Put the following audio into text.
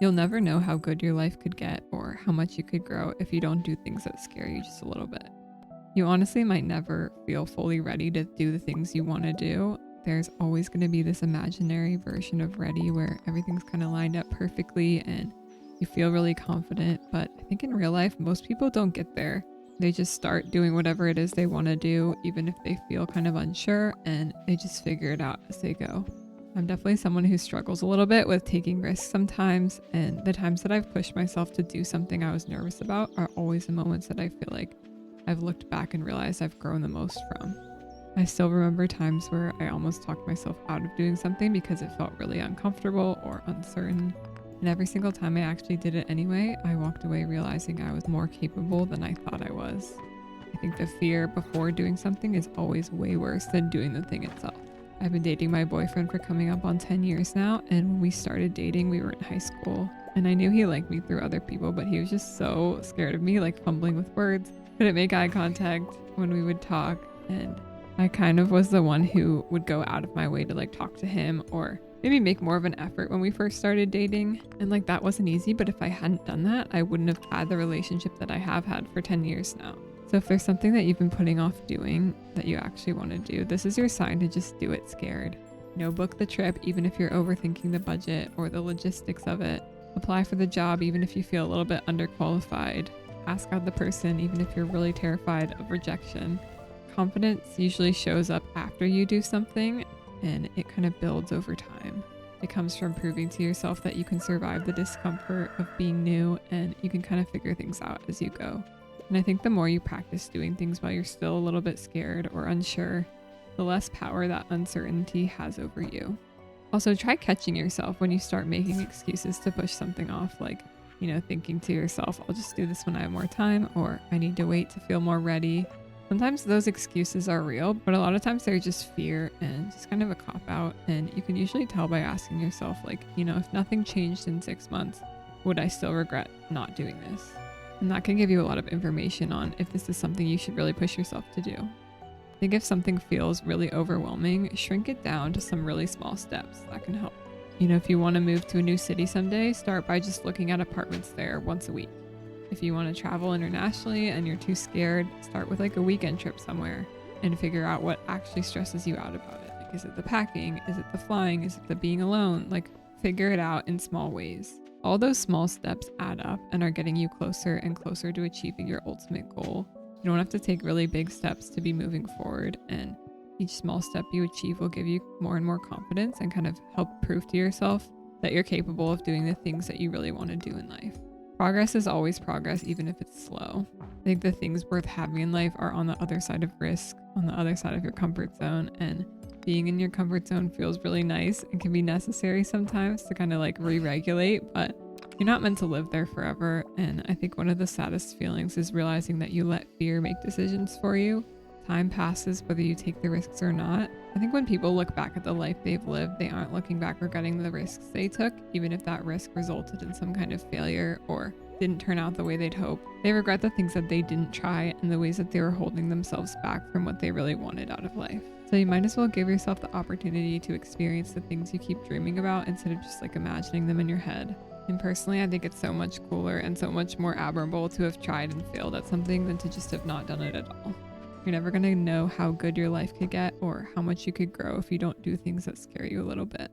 You'll never know how good your life could get or how much you could grow if you don't do things that scare you just a little bit. You honestly might never feel fully ready to do the things you want to do. There's always going to be this imaginary version of ready where everything's kind of lined up perfectly and you feel really confident. But I think in real life, most people don't get there. They just start doing whatever it is they want to do, even if they feel kind of unsure, and they just figure it out as they go. I'm definitely someone who struggles a little bit with taking risks sometimes, and the times that I've pushed myself to do something I was nervous about are always the moments that I feel like I've looked back and realized I've grown the most from. I still remember times where I almost talked myself out of doing something because it felt really uncomfortable or uncertain. And every single time I actually did it anyway, I walked away realizing I was more capable than I thought I was. I think the fear before doing something is always way worse than doing the thing itself. I've been dating my boyfriend for coming up on 10 years now, and when we started dating, we were in high school. And I knew he liked me through other people, but he was just so scared of me, like fumbling with words, couldn't make eye contact when we would talk. And I kind of was the one who would go out of my way to like talk to him or maybe make more of an effort when we first started dating. And like that wasn't easy, but if I hadn't done that, I wouldn't have had the relationship that I have had for 10 years now. So if there's something that you've been putting off doing that you actually want to do, this is your sign to just do it scared. Book the trip even if you're overthinking the budget or the logistics of it. Apply for the job even if you feel a little bit underqualified. Ask out the person even if you're really terrified of rejection. Confidence usually shows up after you do something, and it kind of builds over time. It comes from proving to yourself that you can survive the discomfort of being new, and you can kind of figure things out as you go. And I think the more you practice doing things while you're still a little bit scared or unsure, the less power that uncertainty has over you. Also, try catching yourself when you start making excuses to push something off, like, thinking to yourself, I'll just do this when I have more time, or I need to wait to feel more ready. Sometimes those excuses are real, but a lot of times they're just fear and just kind of a cop out. And you can usually tell by asking yourself, like, if nothing changed in 6 months, would I still regret not doing this? And that can give you a lot of information on if this is something you should really push yourself to do. I think if something feels really overwhelming, shrink it down to some really small steps. That can help. If you want to move to a new city someday, start by just looking at apartments there once a week. If you want to travel internationally and you're too scared, start with like a weekend trip somewhere and figure out what actually stresses you out about it. Like, is it the packing? Is it the flying? Is it the being alone? Like, figure it out in small ways. All those small steps add up and are getting you closer and closer to achieving your ultimate goal. You don't have to take really big steps to be moving forward, and each small step you achieve will give you more and more confidence and kind of help prove to yourself that you're capable of doing the things that you really want to do in life. Progress is always progress, even if it's slow. I think the things worth having in life are on the other side of risk, on the other side of your comfort zone, and being in your comfort zone feels really nice and can be necessary sometimes to kind of like re-regulate, but you're not meant to live there forever. And I think one of the saddest feelings is realizing that you let fear make decisions for you. Time passes whether you take the risks or not. I think when people look back at the life they've lived, they aren't looking back regretting the risks they took, even if that risk resulted in some kind of failure or didn't turn out the way they'd hoped. They regret the things that they didn't try and the ways that they were holding themselves back from what they really wanted out of life. So you might as well give yourself the opportunity to experience the things you keep dreaming about instead of just like imagining them in your head. And personally, I think it's so much cooler and so much more admirable to have tried and failed at something than to just have not done it at all. You're never going to know how good your life could get or how much you could grow if you don't do things that scare you a little bit.